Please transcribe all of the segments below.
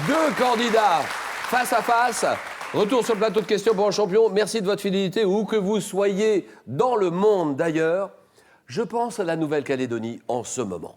Deux candidats face à face. Retour sur le plateau de questions pour un champion. Merci de votre fidélité, où que vous soyez dans le monde d'ailleurs. Je pense à la Nouvelle-Calédonie en ce moment.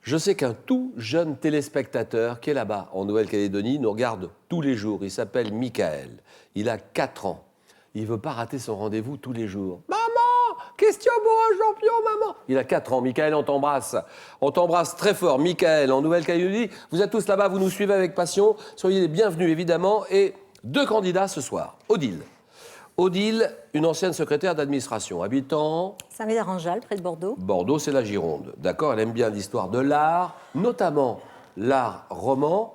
Je sais qu'un tout jeune téléspectateur qui est là-bas, en Nouvelle-Calédonie, nous regarde tous les jours. Il s'appelle Michael. Il a 4 ans. Il ne veut pas rater son rendez-vous tous les jours. Maman, question pour un champion, maman. Il a 4 ans. Michael, on t'embrasse. On t'embrasse très fort. Michael, en Nouvelle-Calédonie, vous êtes tous là-bas, vous nous suivez avec passion. Soyez les bienvenus, évidemment. Et 2 candidats ce soir. Odile. Odile, une ancienne secrétaire d'administration, habitant... Saint-Médard-en-Jalles, près de Bordeaux. Bordeaux, c'est la Gironde. D'accord, elle aime bien l'histoire de l'art, notamment l'art roman.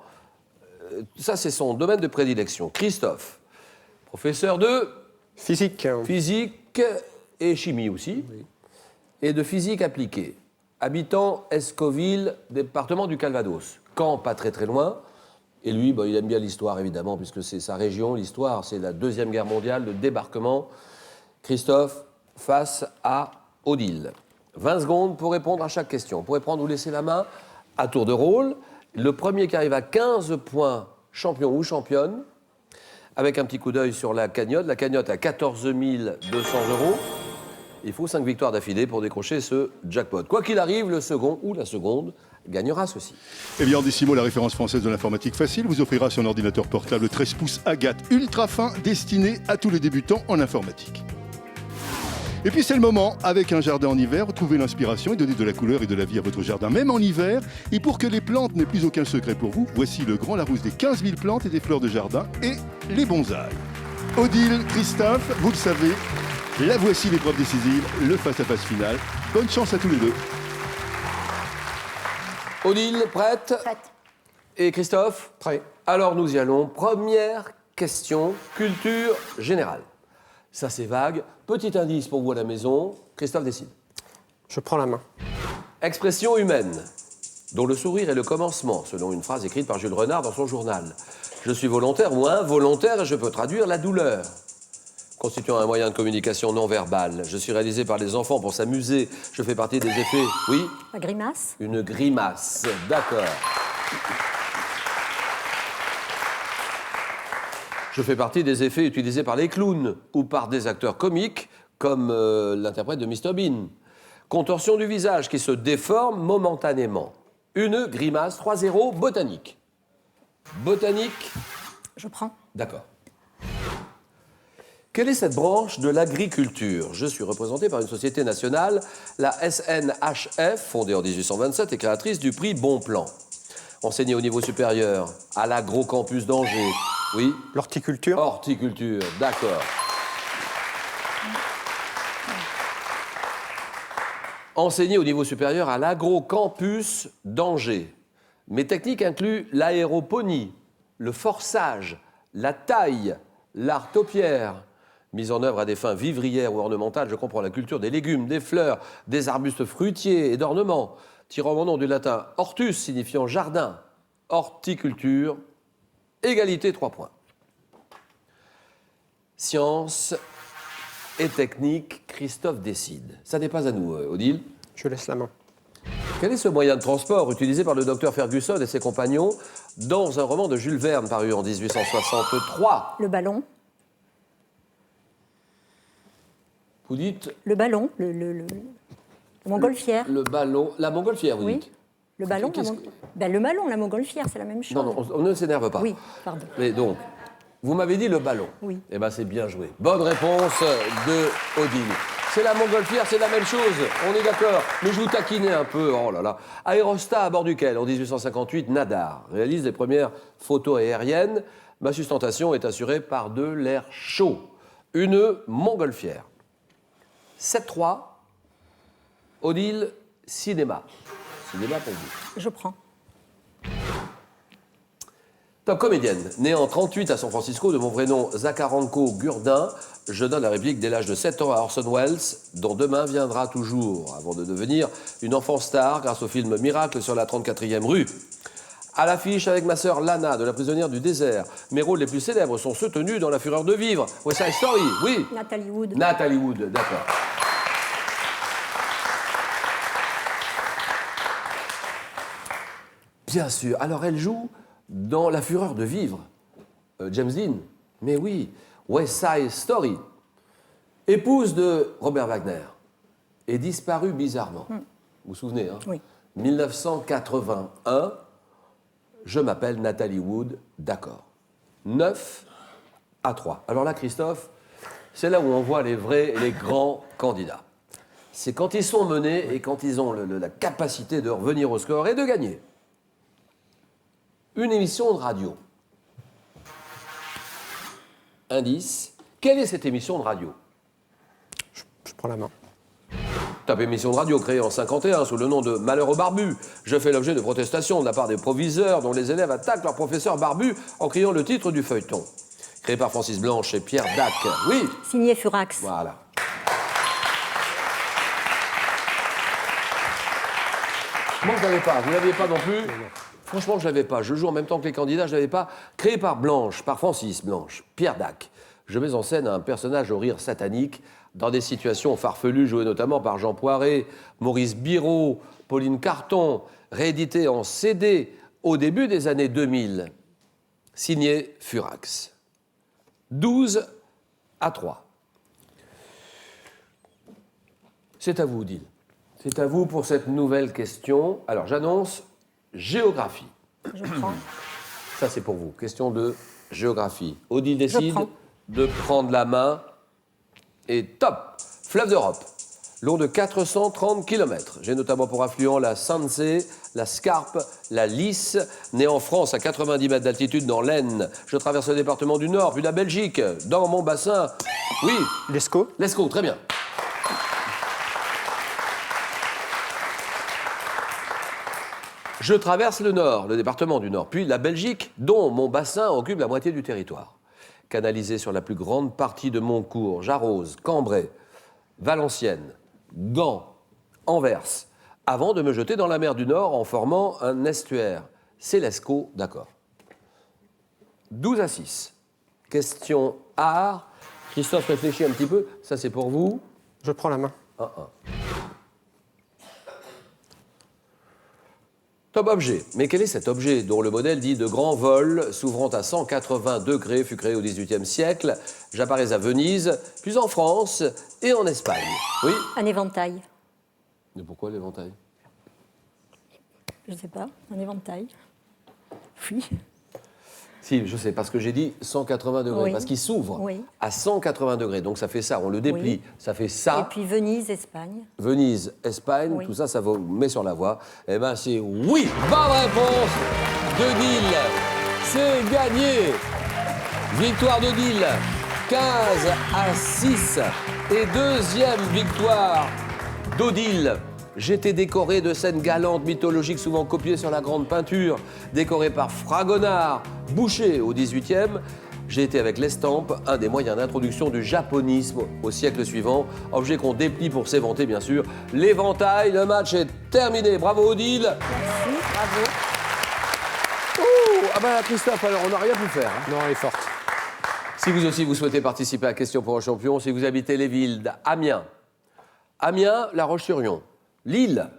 Ça, c'est son domaine de prédilection. Christophe, professeur de... Physique. Physique et chimie aussi. Oui. Et de physique appliquée. Habitant Escoville, département du Calvados. Caen, pas très très loin. Et lui, il aime bien l'histoire, évidemment, puisque c'est sa région. L'histoire, c'est la Deuxième Guerre mondiale, le débarquement. Christophe, face à Odile. 20 secondes pour répondre à chaque question. Vous pourrez prendre ou laisser la main à tour de rôle. Le premier qui arrive à 15 points, champion ou championne, avec un petit coup d'œil sur la cagnotte. La cagnotte à 14 200 €. Il faut 5 victoires d'affilée pour décrocher ce jackpot. Quoi qu'il arrive, le second ou la seconde gagnera ceci. Eh bien, en Décimo, la référence française de l'informatique facile, vous offrira son ordinateur portable 13 pouces Agathe ultra fin, destiné à tous les débutants en informatique. Et puis c'est le moment, avec un jardin en hiver, trouver l'inspiration et donner de la couleur et de la vie à votre jardin, même en hiver. Et pour que les plantes n'aient plus aucun secret pour vous, voici le grand Larousse des 15 000 plantes et des fleurs de jardin et les bonsaïs. Odile, Christophe, vous le savez, la voici l'épreuve décisive, le face-à-face final. Bonne chance à tous les deux. Odile, prête? Prête. Et Christophe? Prêt. Alors nous y allons. Première question, culture générale. Ça c'est vague. Petit indice pour vous à la maison. Christophe décide. Je prends la main. Expression humaine, dont le sourire est le commencement, selon une phrase écrite par Jules Renard dans son journal. Je suis volontaire ou involontaire et je peux traduire la douleur. Constituant un moyen de communication non verbal. Je suis réalisé par les enfants pour s'amuser. Je fais partie des effets... Oui? La grimace. Une grimace. D'accord. Je fais partie des effets utilisés par les clowns ou par des acteurs comiques, comme l'interprète de Mr Bean. Contorsion du visage qui se déforme momentanément. Une grimace. 3-0, botanique. Botanique. Je prends. D'accord. Quelle est cette branche de l'agriculture? Je suis représenté par une société nationale, la SNHF, fondée en 1827 et créatrice du prix Bonplan. Enseignée au niveau supérieur, à l'agrocampus d'Angers. Oui? L'horticulture. Horticulture, d'accord. Enseignée au niveau supérieur à l'agrocampus d'Angers. Mes techniques incluent l'aéroponie, le forçage, la taille, l'art taupière. Mise en œuvre à des fins vivrières ou ornementales, je comprends la culture des légumes, des fleurs, des arbustes fruitiers et d'ornements, tirant mon nom du latin hortus, signifiant jardin, horticulture, égalité 3 points. Science et technique, Christophe décide. Ça n'est pas à nous, Odile. Je laisse la main. Quel est ce moyen de transport utilisé par le docteur Ferguson et ses compagnons dans un roman de Jules Verne paru en 1863? Le ballon. Vous dites Le ballon. Le montgolfière. le ballon, la montgolfière, vous Oui. dites? Le ballon. Le ballon, la montgolfière, c'est la même chose. Non, on ne s'énerve pas. Oui, pardon. Mais donc, vous m'avez dit le ballon. Oui. Eh bien, c'est bien joué. Bonne réponse de Odile. C'est la montgolfière, c'est la même chose, on est d'accord. Mais je vous taquinais un peu, oh là là. Aérostat à bord duquel, en 1858, Nadar réalise les premières photos aériennes. Ma sustentation est assurée par de l'air chaud. Une montgolfière. 7-3. Odile, cinéma. Cinéma pour vous. Je prends. Top comédienne. Née en 1938 à San Francisco, de mon vrai nom Zaccaranco Gurdin, je donne la réplique dès l'âge de 7 ans à Orson Welles, dont demain viendra toujours, avant de devenir une enfant star grâce au film Miracle sur la 34e rue. À l'affiche avec ma sœur Lana, de La prisonnière du désert. Mes rôles les plus célèbres sont ceux tenus dans La fureur de vivre. West Side Story, oui. Nathalie Wood. Nathalie Wood, d'accord. Bien sûr. Alors, elle joue dans La Fureur de vivre, James Dean. Mais oui, West Side Story. Épouse de Robert Wagner est disparue bizarrement. Vous vous souvenez, hein? Oui. 1981, je m'appelle Nathalie Wood, d'accord. 9-3. Alors là, Christophe, c'est là où on voit les vrais et les grands candidats. C'est quand ils sont menés et quand ils ont la capacité de revenir au score et de gagner. Une émission de radio. Indice, quelle est cette émission de radio? Je prends la main. Top émission de radio créée en 51 sous le nom de Malheur au barbu. Je fais l'objet de protestations de la part des proviseurs dont les élèves attaquent leur professeur barbu en criant le titre du feuilleton. Créé par Francis Blanche et Pierre Dac. Oui. Signé Furax. Voilà. Moi, je ne l'avais pas. Vous ne l'aviez pas non plus? Franchement, je ne l'avais pas. Je joue en même temps que les candidats, je ne l'avais pas. Créé par Blanche, par Francis Blanche, Pierre Dac. Je mets en scène un personnage au rire satanique dans des situations farfelues jouées notamment par Jean Poiret, Maurice Biraud, Pauline Carton, réédité en CD au début des années 2000. Signé Furax. 12-3. C'est à vous, Odile. C'est à vous pour cette nouvelle question. Alors, j'annonce géographie. Je prends. Ça, c'est pour vous. Question de géographie. Odile décide prends. de prendre la main. Et top! Fleuve d'Europe, long de 430 km. J'ai notamment pour affluent la Sanzé, la Scarpe, la Lys. Né en France à 90 mètres d'altitude dans l'Aisne, je traverse le département du Nord, puis la Belgique, dans mon bassin. Oui, L'Escaut. l'Escaut, très bien. Je traverse le Nord, le département du Nord, puis la Belgique, dont mon bassin occupe la moitié du territoire. Canalisé sur la plus grande partie de mon cours, j'arrose Cambrai, Valenciennes, Gand, Anvers, avant de me jeter dans la mer du Nord en formant un estuaire. C'est l'Escaut, d'accord. 12-6. Question art. Christophe réfléchit un petit peu. Ça, c'est pour vous. Je prends la main. 1-1. Top objet. Mais quel est cet objet dont le modèle dit de grand vol, s'ouvrant à 180 degrés, fut créé au XVIIIe siècle? J'apparais à Venise, puis en France et en Espagne. Oui? Un éventail. Mais pourquoi l'éventail? Je ne sais pas. Un éventail. Oui. Si, je sais, parce que j'ai dit 180 degrés, Oui. parce qu'il s'ouvre Oui. à 180 degrés. Donc ça fait ça, on le déplie, Oui. ça fait ça. Et puis Venise, Espagne. Venise, Espagne, Oui. tout ça, ça vous met sur la voie. Eh bien, c'est oui. Bonne réponse d'Odile. C'est gagné. Victoire d'Odile, 15-6. Et deuxième victoire d'Odile. J'étais décoré de scènes galantes, mythologiques, souvent copiées sur la grande peinture, décoré par Fragonard, Boucher au XVIIIe. J'ai été avec l'estampe, un des moyens d'introduction du japonisme au siècle suivant. Objet qu'on déplie pour s'éventer, bien sûr. L'éventail, le match est terminé. Bravo Odile. Merci, bravo. Ouh, ah ben Christophe, alors on n'a rien pu faire. Hein. Non, elle est forte. Si vous aussi vous souhaitez participer à Question pour un champion, si vous habitez les villes d'Amiens, La Roche-sur-Yon, Lille,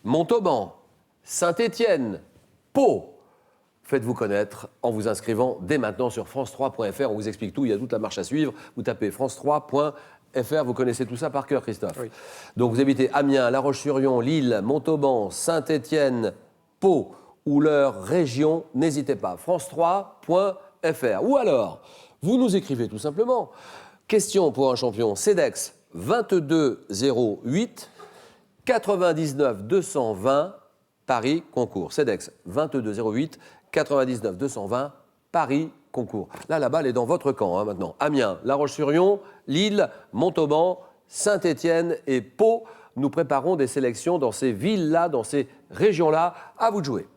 Montauban, Saint-Étienne, Pau, faites-vous connaître en vous inscrivant dès maintenant sur france3.fr. On vous explique tout, il y a toute la marche à suivre. Vous tapez france3.fr, vous connaissez tout ça par cœur, Christophe. Oui. Donc vous habitez Amiens, La Roche-sur-Yon, Lille, Montauban, Saint-Étienne, Pau ou leur région, n'hésitez pas, france3.fr. Ou alors, vous nous écrivez tout simplement. Question pour un champion, CEDEX 2208 99 220 Paris Concours. CEDEX 2208 99 220 Paris Concours. Là, la balle est dans votre camp hein, maintenant. Amiens, La Roche-sur-Yon, Lille, Montauban, Saint-Étienne et Pau. Nous préparons des sélections dans ces villes-là, dans ces régions-là. À vous de jouer.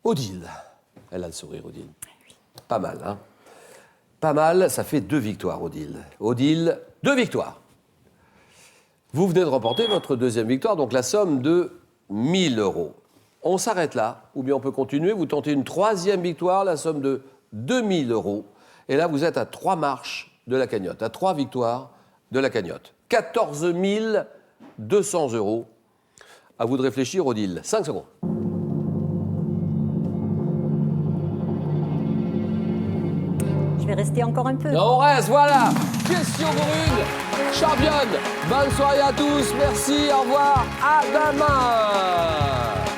Odile. Elle a le sourire, Odile. Pas mal, hein? Pas mal, ça fait 2 victoires, Odile. Odile, 2 victoires. Vous venez de remporter votre deuxième victoire, donc la somme de 1 000 €. On s'arrête là, ou bien on peut continuer. Vous tentez une troisième victoire, la somme de 2 000 €. Et là, vous êtes à 3 marches de la cagnotte, à 3 victoires de la cagnotte. 14 200 €. À vous de réfléchir, Odile. 5 secondes. Je vais rester encore un peu. On reste, voilà. Question pour une championne. Bonne soirée à tous. Merci, au revoir. À demain.